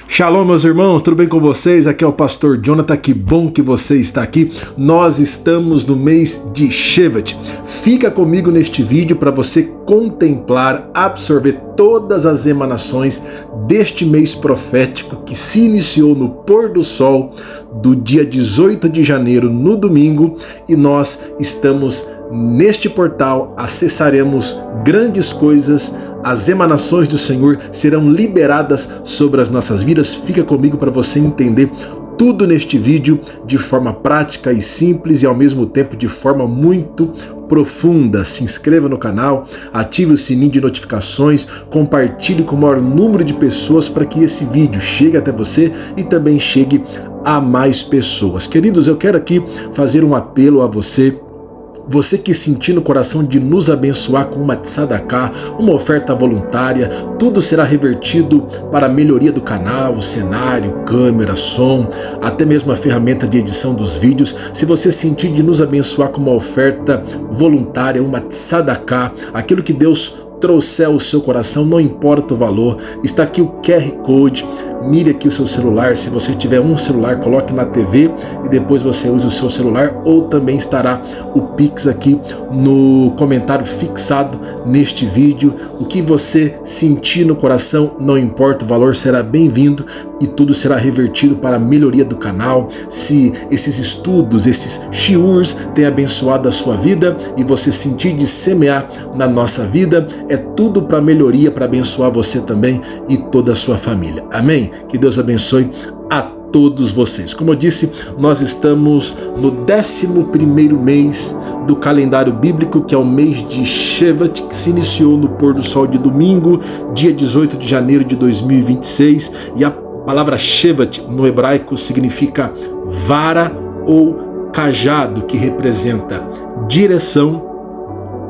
Shalom, meus irmãos, tudo bem com vocês? Aqui é o pastor Jonathan, que bom que você está aqui. Nós estamos no mês de Shevat. Fica comigo neste vídeo para você contemplar, absorver todas as emanações deste mês profético que se iniciou no pôr do sol do dia 18 de janeiro, no domingo, e nós estamos neste portal, acessaremos grandes coisas, as emanações do Senhor serão liberadas sobre as nossas vidas. Fica comigo para você entender tudo neste vídeo de forma prática e simples e ao mesmo tempo de forma muito profunda. Se inscreva no canal, ative o sininho de notificações, compartilhe com o maior número de pessoas para que esse vídeo chegue até você e também chegue a mais pessoas. Queridos, eu quero aqui fazer um apelo a você. Você que sentir no coração de nos abençoar com uma tzedakah, uma oferta voluntária, tudo será revertido para a melhoria do canal, cenário, câmera, som, até mesmo a ferramenta de edição dos vídeos. Se você sentir de nos abençoar com uma oferta voluntária, uma tzedakah, aquilo que Deus trouxer ao seu coração, não importa o valor, está aqui o QR Code. Mire aqui o seu celular, se você tiver um celular, coloque na TV e depois você use o seu celular, ou também estará o Pix aqui no comentário fixado neste vídeo. O que você sentir no coração, não importa o valor, será bem-vindo e tudo será revertido para a melhoria do canal. Se esses estudos, esses shiurs têm abençoado a sua vida e você sentir de semear na nossa vida, é tudo para melhoria, para abençoar você também e toda a sua família. Amém? Que Deus abençoe a todos vocês. Como eu disse, nós estamos no 11º mês do calendário bíblico, que é o mês de Shevat, que se iniciou no pôr do sol de domingo, dia 18 de janeiro de 2026, e a palavra Shevat no hebraico significa vara ou cajado, que representa direção,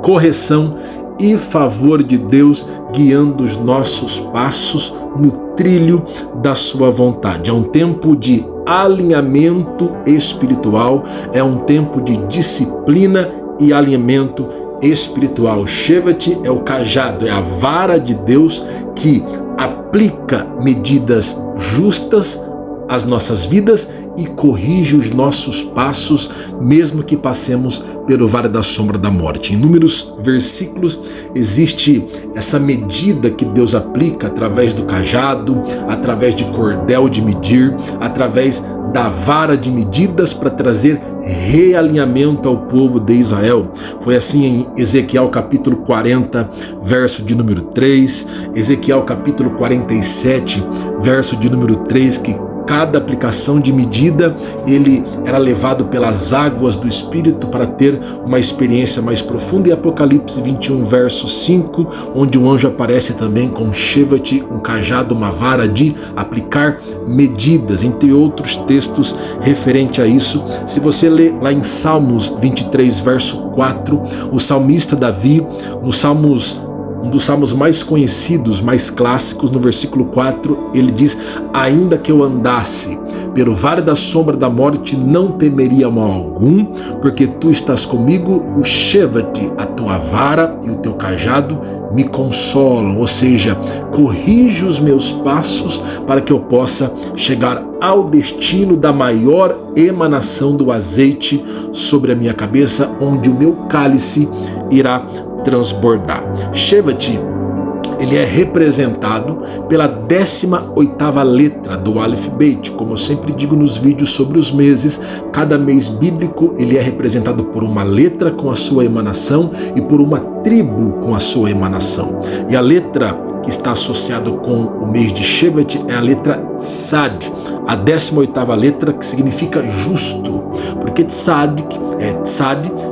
correção e favor de Deus guiando os nossos passos no trilho da sua vontade. É um tempo de alinhamento espiritual, é um tempo de disciplina e alinhamento espiritual. Shevat é o cajado, é a vara de Deus que aplica medidas justas às nossas vidas e corrige os nossos passos, mesmo que passemos pelo vale da sombra da morte. Em inúmeros versículos existe essa medida que Deus aplica através do cajado, através de cordel de medir, através da vara de medidas para trazer realinhamento ao povo de Israel. Foi assim em Ezequiel capítulo 40, verso de número 3, Ezequiel capítulo 47, verso de número 3, que cada aplicação de medida, ele era levado pelas águas do Espírito para ter uma experiência mais profunda. E Apocalipse 21, verso 5, onde o anjo aparece também com Shevat, um cajado, uma vara de aplicar medidas, entre outros textos referente a isso. Se você ler lá em Salmos 23, verso 4, o salmista Davi, um dos salmos mais conhecidos, mais clássicos, no versículo 4, ele diz: ainda que eu andasse pelo vale da sombra da morte, não temeria mal algum, porque tu estás comigo, o Shevat, a tua vara e o teu cajado me consolam. Ou seja, corrige os meus passos para que eu possa chegar ao destino da maior emanação do azeite sobre a minha cabeça, onde o meu cálice irá transbordar. Shevat, ele é representado pela 18ª letra do Aleph Beit. Como eu sempre digo nos vídeos sobre os meses, cada mês bíblico ele é representado por uma letra com a sua emanação e por uma tribo com a sua emanação. E a letra que está associada com o mês de Shevat é a letra Tzad, a 18ª letra, que significa justo, porque Tzad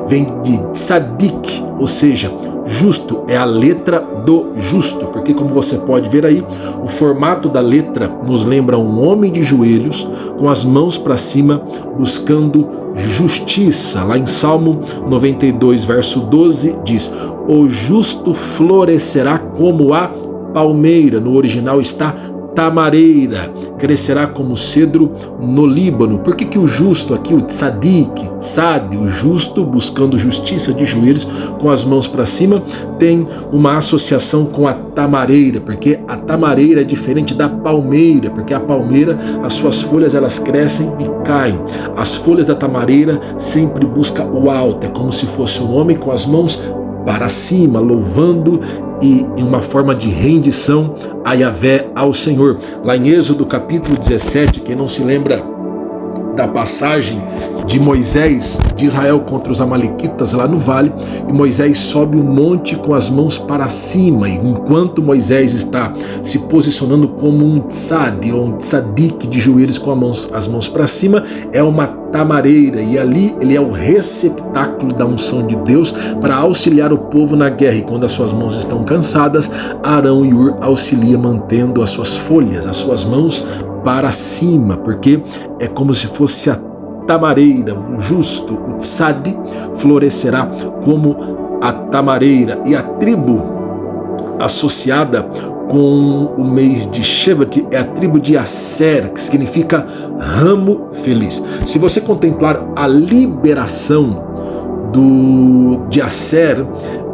vem de Tzadik, ou seja, justo, é a letra do justo, porque como você pode ver aí, o formato da letra nos lembra um homem de joelhos, com as mãos para cima, buscando justiça. Lá em Salmo 92, verso 12, diz: o justo florescerá como a palmeira. No original está tamareira crescerá como cedro no Líbano. Por que o justo aqui, o tzadik, tzad, o justo buscando justiça de joelhos com as mãos para cima, tem uma associação com a tamareira? Porque a tamareira é diferente da palmeira, porque a palmeira, as suas folhas elas crescem e caem. As folhas da tamareira sempre buscam o alto, é como se fosse um homem com as mãos para cima, louvando e em uma forma de rendição a Yahvé, ao Senhor. Lá em Êxodo capítulo 17, quem não se lembra da passagem de Moisés, de Israel contra os amalequitas lá no vale, e Moisés sobe um monte com as mãos para cima, e enquanto Moisés está se posicionando como um tzad, ou um tzadik de joelhos com as mãos para cima, é uma tamareira, e ali ele é o receptáculo da unção de Deus para auxiliar o povo na guerra, e quando as suas mãos estão cansadas, Arão e Ur auxilia mantendo as suas folhas, as suas mãos para cima, porque é como se fosse a tamareira, o justo, o tzad, florescerá como a tamareira. E a tribo associada com o mês de Shevat é a tribo de Aser, que significa ramo feliz. Se você contemplar a liberação de Aser,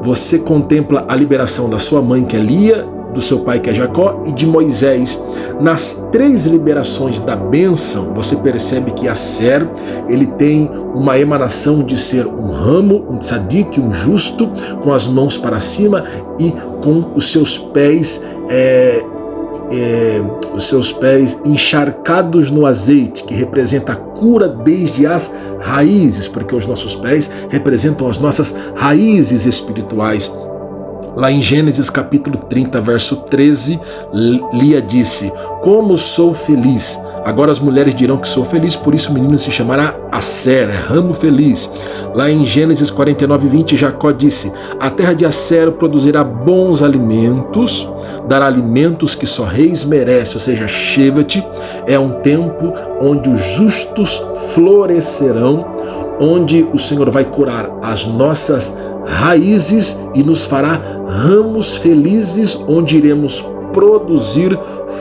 você contempla a liberação da sua mãe, que é Lia, do seu pai, que é Jacó, e de Moisés. Nas três liberações da bênção, você percebe que Aser, ele tem uma emanação de ser um ramo, um tzadik, um justo, com as mãos para cima e com os seus pés encharcados no azeite, que representa a cura desde as raízes, porque os nossos pés representam as nossas raízes espirituais. Lá em Gênesis capítulo 30, verso 13, Lia disse: como sou feliz! Agora as mulheres dirão que sou feliz, por isso o menino se chamará Aser, ramo feliz. Lá em Gênesis 49, 20, Jacó disse: a terra de Aser produzirá bons alimentos, dará alimentos que só reis merecem. Ou seja, Shevat é um tempo onde os justos florescerão, onde o Senhor vai curar as nossas raízes e nos fará ramos felizes, onde iremos produzir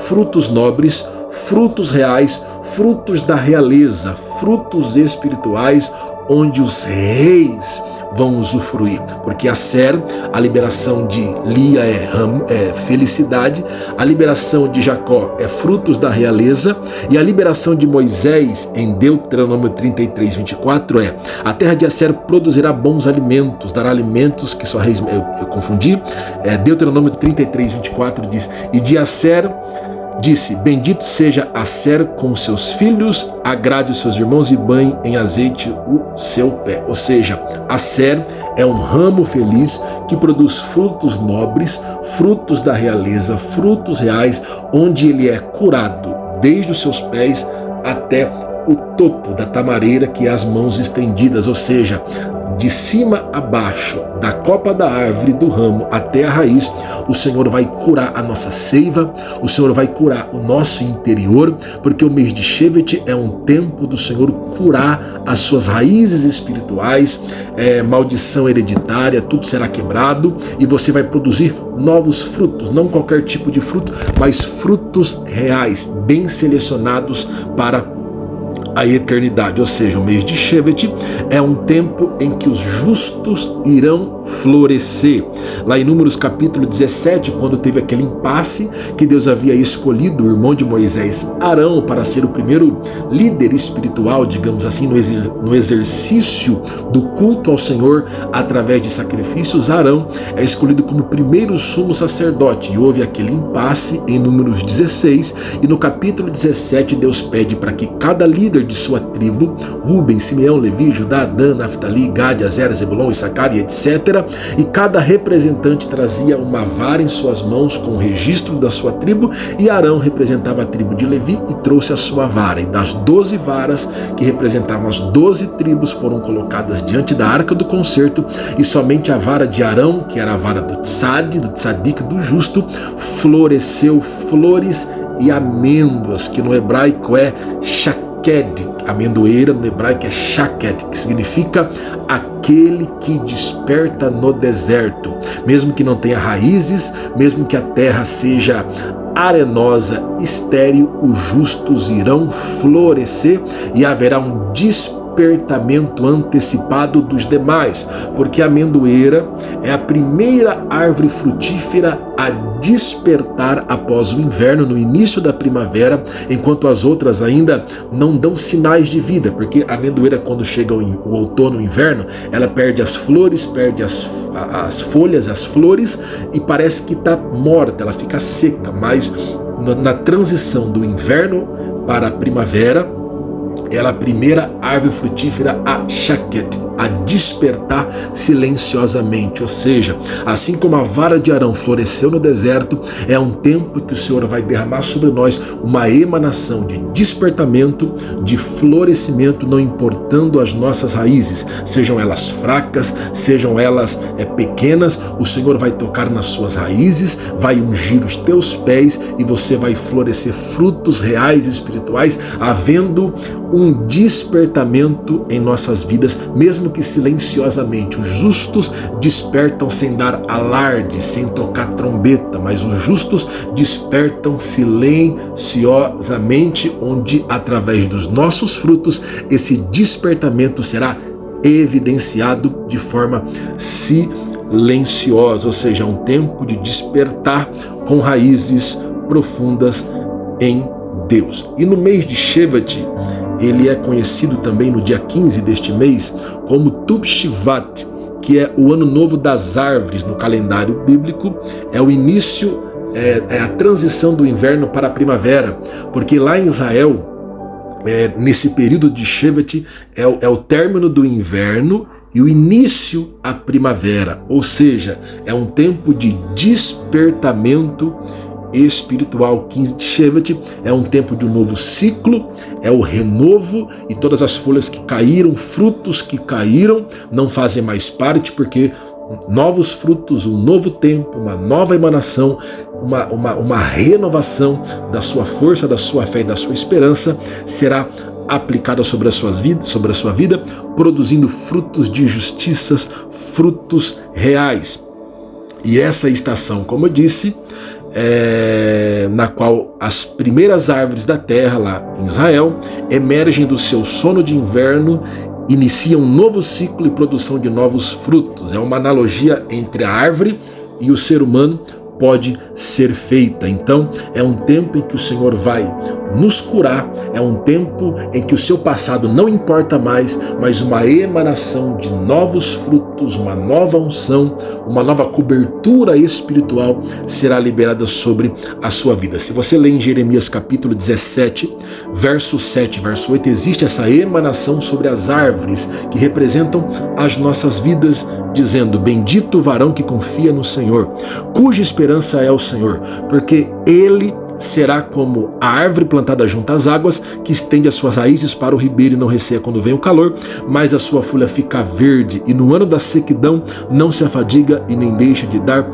frutos nobres, frutos reais, frutos da realeza, frutos espirituais, onde os reis vão usufruir, porque Aser, a liberação de Lia é felicidade, a liberação de Jacó é frutos da realeza, e a liberação de Moisés em Deuteronômio 33, 24 é: a terra de Aser produzirá bons alimentos, dará alimentos que só reis... Eu confundi, Deuteronômio 33, 24 diz: e de Aser disse: bendito seja Aser com seus filhos, agrade os seus irmãos e banhe em azeite o seu pé. Ou seja, Aser é um ramo feliz que produz frutos nobres, frutos da realeza, frutos reais, onde ele é curado desde os seus pés até o topo da tamareira, que é as mãos estendidas, ou seja, de cima a baixo, da copa da árvore, do ramo até a raiz, o Senhor vai curar a nossa seiva, o Senhor vai curar o nosso interior, porque o mês de Shevat é um tempo do Senhor curar as suas raízes espirituais, maldição hereditária, tudo será quebrado e você vai produzir novos frutos, não qualquer tipo de fruto, mas frutos reais, bem selecionados para a eternidade. Ou seja, o mês de Shevat é um tempo em que os justos irão florescer. Lá em Números capítulo 17, quando teve aquele impasse que Deus havia escolhido o irmão de Moisés, Arão, para ser o primeiro líder espiritual, digamos assim, no exercício do culto ao Senhor através de sacrifícios, Arão é escolhido como primeiro sumo sacerdote, e houve aquele impasse em Números 16, e no capítulo 17 Deus pede para que cada líder de sua tribo, Ruben, Simeão, Levi, Judá, Dan, Naftali, Gad, Azer, Zebulon, Issacar e etc., e cada representante trazia uma vara em suas mãos com o registro da sua tribo, e Arão representava a tribo de Levi e trouxe a sua vara, e das 12 varas que representavam as 12 tribos foram colocadas diante da arca do concerto, e somente a vara de Arão, que era a vara do tzad, do tzadik, do justo, floresceu flores e amêndoas, que no hebraico é shaked, amendoeira no hebraico é shaked, que significa aquele que desperta no deserto, mesmo que não tenha raízes, mesmo que a terra seja arenosa, estéril, os justos irão florescer e haverá um despertamento antecipado dos demais, porque a amendoeira é a primeira árvore frutífera a despertar após o inverno, no início da primavera, enquanto as outras ainda não dão sinais de vida, porque a amendoeira, quando chega o outono, o inverno, ela perde as flores, perde as folhas, as flores, e parece que está morta, ela fica seca, mas na transição do inverno para a primavera, ela é a primeira árvore frutífera a shaket, a despertar silenciosamente. Ou seja, assim como a vara de Arão floresceu no deserto, é um tempo que o Senhor vai derramar sobre nós uma emanação de despertamento, de florescimento, não importando as nossas raízes, sejam elas fracas, sejam elas pequenas, o Senhor vai tocar nas suas raízes, vai ungir os teus pés e você vai florescer frutos reais e espirituais, havendo um despertamento em nossas vidas, mesmo que silenciosamente. Os justos despertam sem dar alarde, sem tocar trombeta, mas os justos despertam silenciosamente, onde através dos nossos frutos esse despertamento será evidenciado de forma silenciosa, ou seja, um tempo de despertar com raízes profundas em Deus. E no mês de Shevat, ele é conhecido também no dia 15 deste mês como Tu B'Shivat, que é o ano novo das árvores no calendário bíblico, é o início, é a transição do inverno para a primavera, porque lá em Israel, nesse período de Shevat, é o término do inverno e o início à primavera, ou seja, é um tempo de despertamento espiritual. 15 de Shevat é um tempo de um novo ciclo, é o renovo, e todas as folhas que caíram, frutos que caíram, não fazem mais parte, porque novos frutos, um novo tempo, uma nova emanação, uma renovação da sua força, da sua fé e da sua esperança será aplicada sobre a sua vida, produzindo frutos de justiças, frutos reais. E essa estação, como eu disse, na qual as primeiras árvores da terra lá em Israel emergem do seu sono de inverno, iniciam um novo ciclo e produção de novos frutos. É uma analogia entre a árvore e o ser humano pode ser feita. Então é um tempo em que o Senhor vai nos curar, é um tempo em que o seu passado não importa mais, mas uma emanação de novos frutos, uma nova unção, uma nova cobertura espiritual será liberada sobre a sua vida. Se você lê em Jeremias capítulo 17, verso 7, verso 8, existe essa emanação sobre as árvores que representam as nossas vidas, dizendo: bendito o varão que confia no Senhor, cuja esperança é o Senhor, porque ele será como a árvore plantada junto às águas, que estende as suas raízes para o ribeiro e não receia quando vem o calor, mas a sua folha fica verde, e no ano da sequidão não se afadiga e nem deixa de dar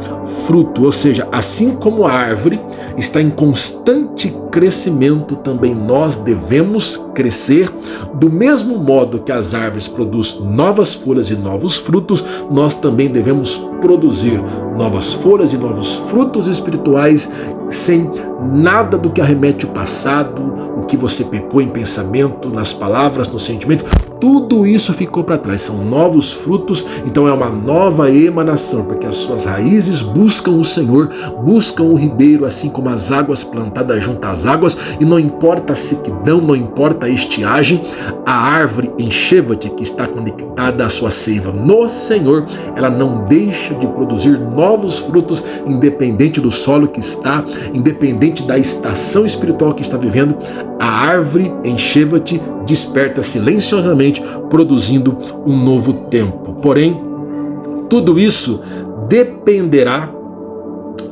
fruto. Ou seja, assim como a árvore está em constante crescimento, também nós devemos crescer. Do mesmo modo que as árvores produzem novas folhas e novos frutos, nós também devemos produzir novas folhas e novos frutos espirituais, sem nada do que arremete o passado, o que você pecou em pensamento, nas palavras, no sentimento. Tudo isso ficou para trás, são novos frutos, então é uma nova emanação, porque as suas raízes buscam o Senhor, buscam o ribeiro, assim como as águas plantadas junto às águas, e não importa a sequidão, não importa a estiagem, a árvore em Shevat, que está conectada à sua seiva no Senhor, ela não deixa de produzir novos frutos, independente do solo que está, independente da estação espiritual que está vivendo. A árvore em Shevat desperta silenciosamente, produzindo um novo tempo. Porém, tudo isso dependerá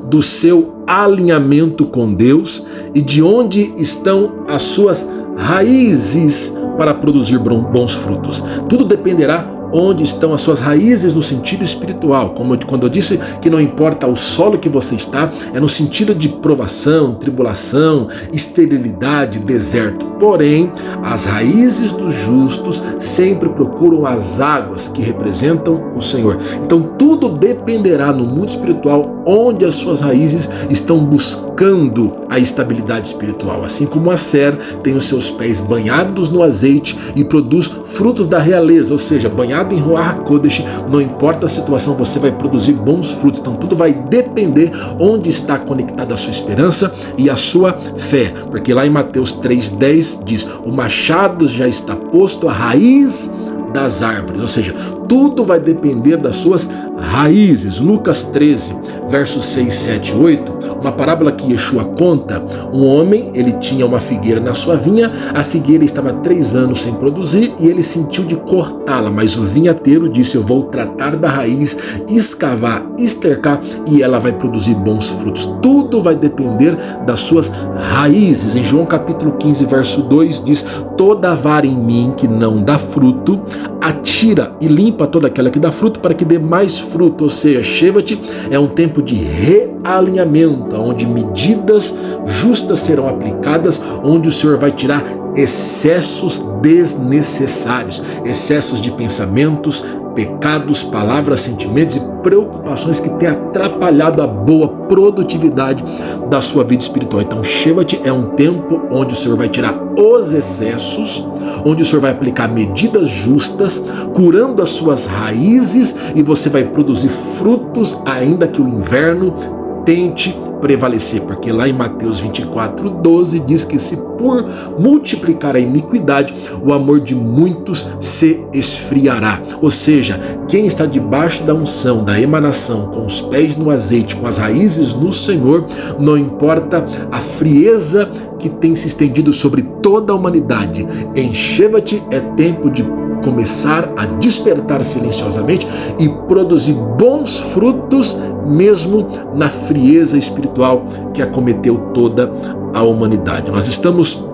do seu alinhamento com Deus e de onde estão as suas raízes para produzir bons frutos. Tudo dependerá onde estão as suas raízes no sentido espiritual. Como quando eu disse que não importa o solo que você está, é no sentido de provação, tribulação, esterilidade, deserto. Porém, as raízes dos justos sempre procuram as águas que representam o Senhor. Então tudo dependerá no mundo espiritual onde as suas raízes estão buscando a estabilidade espiritual. Assim como a ser tem os seus pés banhados no azeite e produz frutos da realeza, ou seja, banhado em Ruach HaKodesh, não importa a situação, você vai produzir bons frutos. Então tudo vai depender onde está conectada a sua esperança e a sua fé, porque lá em Mateus 3,10 diz: o machado já está posto à raiz das árvores, ou seja, tudo vai depender das suas raízes. Lucas 13, versos 6, 7 e 8, uma parábola que Yeshua conta. Um homem, ele tinha uma figueira na sua vinha, a figueira estava 3 anos sem produzir e ele sentiu de cortá-la, mas o vinhateiro disse: eu vou tratar da raiz, escavar, estercar e ela vai produzir bons frutos. Tudo vai depender das suas raízes. Em João capítulo 15, verso 2 diz: toda vara em mim que não dá fruto, atira e limpa toda aquela que dá fruto, para que dê mais fruto. Ou seja, Shevat é um tempo de realinhamento, onde medidas justas serão aplicadas, onde o Senhor vai tirar excessos desnecessários, excessos de pensamentos, pecados, palavras, sentimentos e preocupações que têm atrapalhado a boa produtividade da sua vida espiritual. Então, Shevat é um tempo onde o Senhor vai tirar os excessos, onde o Senhor vai aplicar medidas justas, curando as suas raízes, e você vai produzir frutos, ainda que o inverno tente prevalecer, porque lá em Mateus 24:12 diz que se por multiplicar a iniquidade, o amor de muitos se esfriará. Ou seja, quem está debaixo da unção, da emanação, com os pés no azeite, com as raízes no Senhor, não importa a frieza que tem se estendido sobre toda a humanidade, em Shevat é tempo de começar a despertar silenciosamente e produzir bons frutos, mesmo na frieza espiritual que acometeu toda a humanidade. Nós estamos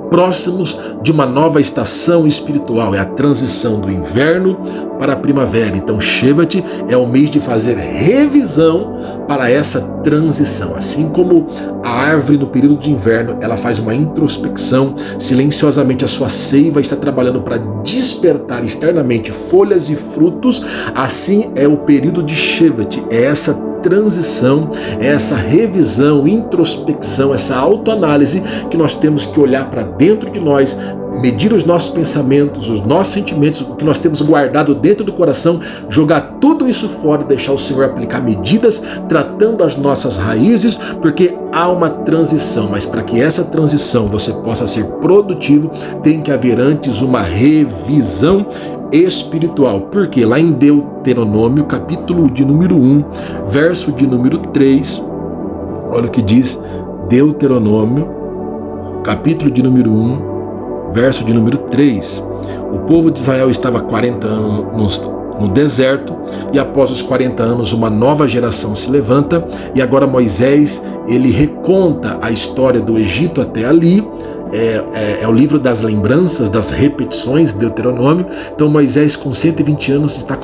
próximos de uma nova estação espiritual, é a transição do inverno para a primavera. Então Shevat é o mês de fazer revisão para essa transição. Assim como a árvore no período de inverno, ela faz uma introspecção, silenciosamente a sua seiva está trabalhando para despertar externamente folhas e frutos, assim é o período de Shevat, é essa transição, essa revisão, introspecção, essa autoanálise que nós temos que olhar para dentro de nós, medir os nossos pensamentos, os nossos sentimentos, o que nós temos guardado dentro do coração, jogar tudo isso fora e deixar o Senhor aplicar medidas, tratando as nossas raízes, porque há uma transição, mas para que essa transição você possa ser produtivo, tem que haver antes uma revisão espiritual, porque lá em Deuteronômio, capítulo de número 1, verso de número 3, olha o que diz Deuteronômio, capítulo de número 1, verso de número 3. O povo de Israel estava 40 anos no deserto, e após os 40 anos uma nova geração se levanta, e agora Moisés, ele reconta a história do Egito até ali. É o livro das lembranças, das repetições, Deuteronômio. Então Moisés, com 120 anos, está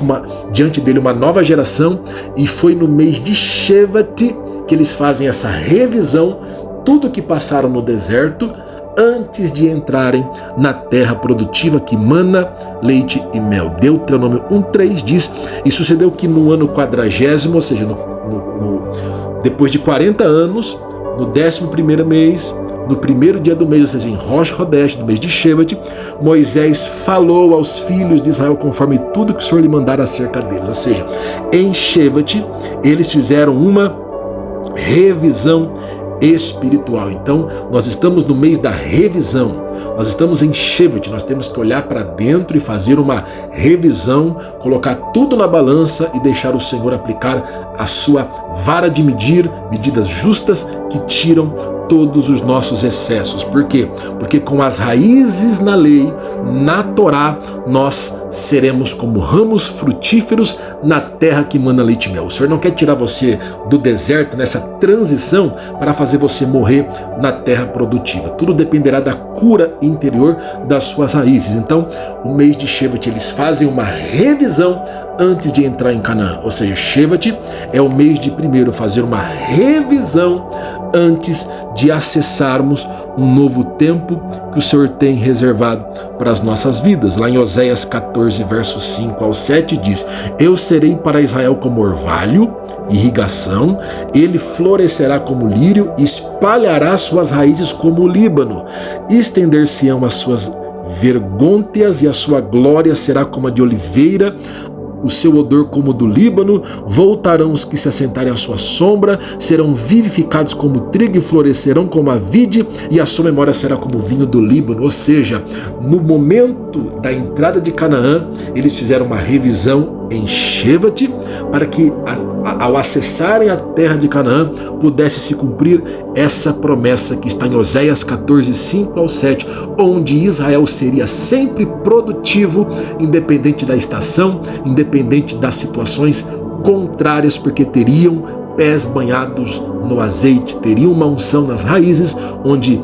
diante dele uma nova geração, e foi no mês de Shevat que eles fazem essa revisão, tudo que passaram no deserto, antes de entrarem na terra produtiva que mana leite e mel. Deuteronômio 1:3 diz: e sucedeu que no ano 40º, ou seja, depois de 40 anos, no 11º mês, no primeiro dia do mês, ou seja, em Rosh Chodesh, do mês de Shevat, Moisés falou aos filhos de Israel conforme tudo que o Senhor lhe mandara acerca deles. Ou seja, em Shevat eles fizeram uma revisão espiritual. Então nós estamos no mês da revisão, nós estamos em Shevat, nós temos que olhar para dentro e fazer uma revisão, colocar tudo na balança e deixar o Senhor aplicar a sua vara de medir, medidas justas que tiram todos os nossos excessos. Por quê? Porque com as raízes na lei, na Torá, nós seremos como ramos frutíferos na terra que mana leite e mel. O Senhor não quer tirar você do deserto nessa transição para fazer você morrer na terra produtiva. Tudo dependerá da cura interior das suas raízes. Então, o mês de Shevat, eles fazem uma revisão antes de entrar em Canaã. Ou seja, Shevat é o mês de primeiro fazer uma revisão antes de acessarmos um novo tempo que o Senhor tem reservado para as nossas vidas. Lá em Oséias 14, versos 5 ao 7 diz: eu serei para Israel como orvalho, irrigação, ele florescerá como lírio, espalhará suas raízes como o Líbano, estender-se-ão as suas vergônteas e a sua glória será como a de oliveira, o seu odor como o do Líbano, voltarão os que se assentarem à sua sombra, serão vivificados como trigo e florescerão como a vide, e a sua memória será como o vinho do Líbano. Ou seja, no momento da entrada de Canaã, eles fizeram uma revisão em Shevat, para que ao acessarem a terra de Canaã, pudesse se cumprir essa promessa que está em Oséias 14, 5 ao 7, onde Israel seria sempre produtivo, independente da estação, independente das situações contrárias, porque teriam pés banhados no azeite, teriam uma unção nas raízes, onde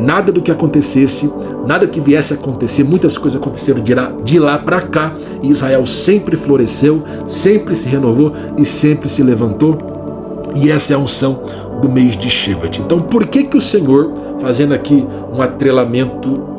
nada do que acontecesse, nada que viesse a acontecer, muitas coisas aconteceram de lá para cá, e Israel sempre floresceu, sempre se renovou e sempre se levantou, e essa é a unção do mês de Shevat. Então, por que o Senhor, fazendo aqui um atrelamento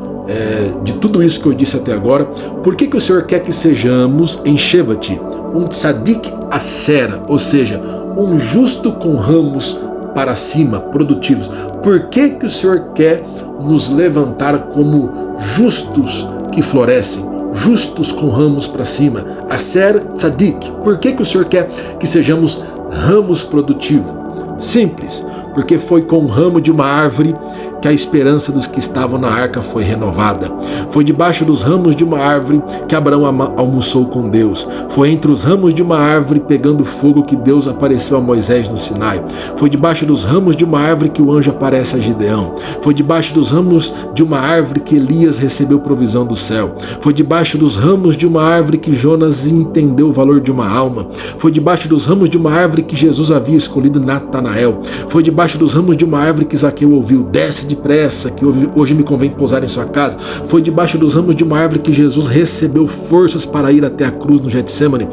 de tudo isso que eu disse até agora, por que o Senhor quer que sejamos em Shevat um tzadik asera, ou seja, um justo com ramos para cima, produtivos? Por que o Senhor quer nos levantar como justos que florescem, justos com ramos para cima? Aser tzadik. Por que o Senhor quer que sejamos ramos produtivos? Simples, porque foi com o ramo de uma árvore que a esperança dos que estavam na arca foi renovada. Foi debaixo dos ramos de uma árvore que Abraão almoçou com Deus. Foi entre os ramos de uma árvore pegando fogo que Deus apareceu a Moisés no Sinai. Foi debaixo dos ramos de uma árvore que o anjo aparece a Gideão. Foi debaixo dos ramos de uma árvore que Elias recebeu provisão do céu. Foi debaixo dos ramos de uma árvore que Jonas entendeu o valor de uma alma. Foi debaixo dos ramos de uma árvore que Jesus havia escolhido Natanael. Foi debaixo dos ramos de uma árvore que Zaqueu ouviu: desce depressa, que hoje me convém pousar em sua casa. Foi debaixo dos ramos de uma árvore que Jesus recebeu forças para ir até a cruz no Getsemane.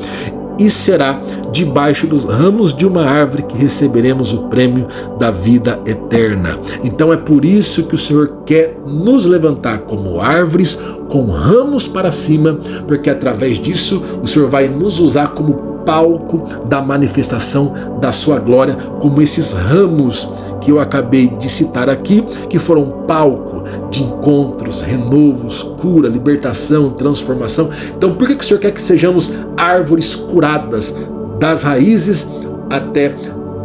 E será debaixo dos ramos de uma árvore que receberemos o prêmio da vida eterna. Então é por isso que o Senhor quer nos levantar como árvores com ramos para cima, porque através disso o Senhor vai nos usar como palco da manifestação da sua glória, como esses ramos que eu acabei de citar aqui, que foram palco de encontros, renovos, cura, libertação, transformação. Então, por que o Senhor quer que sejamos árvores curadas das raízes até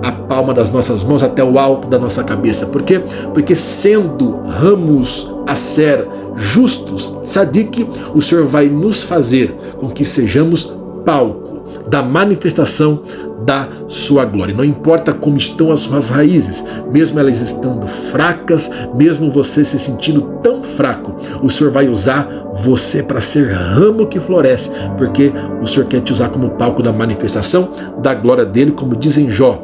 a palma das nossas mãos, até o alto da nossa cabeça? Por quê? Porque sendo ramos aser, justos, tzadik, o Senhor vai nos fazer com que sejamos palco da manifestação da sua glória. Não importa como estão as suas raízes, mesmo elas estando fracas, mesmo você se sentindo tão fraco, o Senhor vai usar você para ser ramo que floresce, porque o Senhor quer te usar como palco da manifestação da glória dele, como diz em Jó,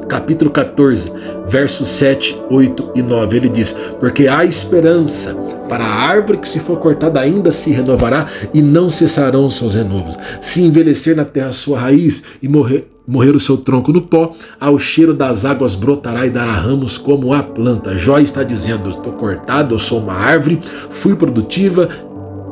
capítulo 14, versos 7, 8 e 9. Ele diz: porque há esperança para a árvore que, se for cortada, ainda se renovará e não cessarão os seus renovos. Se envelhecer na terra a sua raiz e morrer o seu tronco no pó, ao cheiro das águas brotará e dará ramos como a planta. Jó está dizendo: eu estou cortado, eu sou uma árvore, fui produtiva,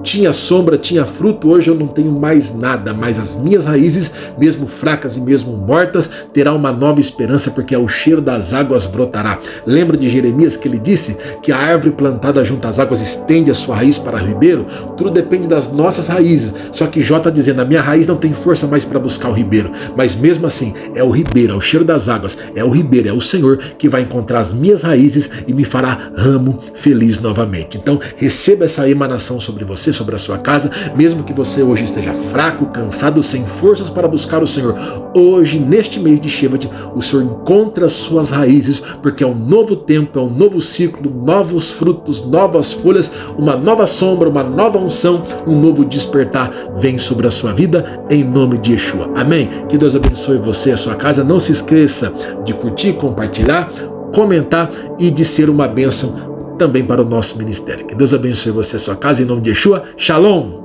tinha sombra, tinha fruto, hoje eu não tenho mais nada, mas as minhas raízes, mesmo fracas e mesmo mortas, terá uma nova esperança, porque ao cheiro das águas brotará. Lembra de Jeremias, que ele disse que a árvore plantada junto às águas estende a sua raiz para o ribeiro? Tudo depende das nossas raízes, só que Jó está dizendo: a minha raiz não tem força mais para buscar o ribeiro, mas mesmo assim é o ribeiro, é o cheiro das águas, é o ribeiro, é o Senhor que vai encontrar as minhas raízes e me fará ramo feliz novamente. Então receba essa emanação sobre você, você, sobre a sua casa, mesmo que você hoje esteja fraco, cansado, sem forças para buscar o Senhor. Hoje, neste mês de Shevat, o Senhor encontra as suas raízes, porque é um novo tempo, é um novo ciclo, novos frutos, novas folhas, uma nova sombra, uma nova unção, um novo despertar vem sobre a sua vida, em nome de Yeshua. Amém? Que Deus abençoe você e a sua casa. Não se esqueça de curtir, compartilhar, comentar e de ser uma bênção também para o nosso ministério. Que Deus abençoe você e a sua casa, em nome de Yeshua. Shalom!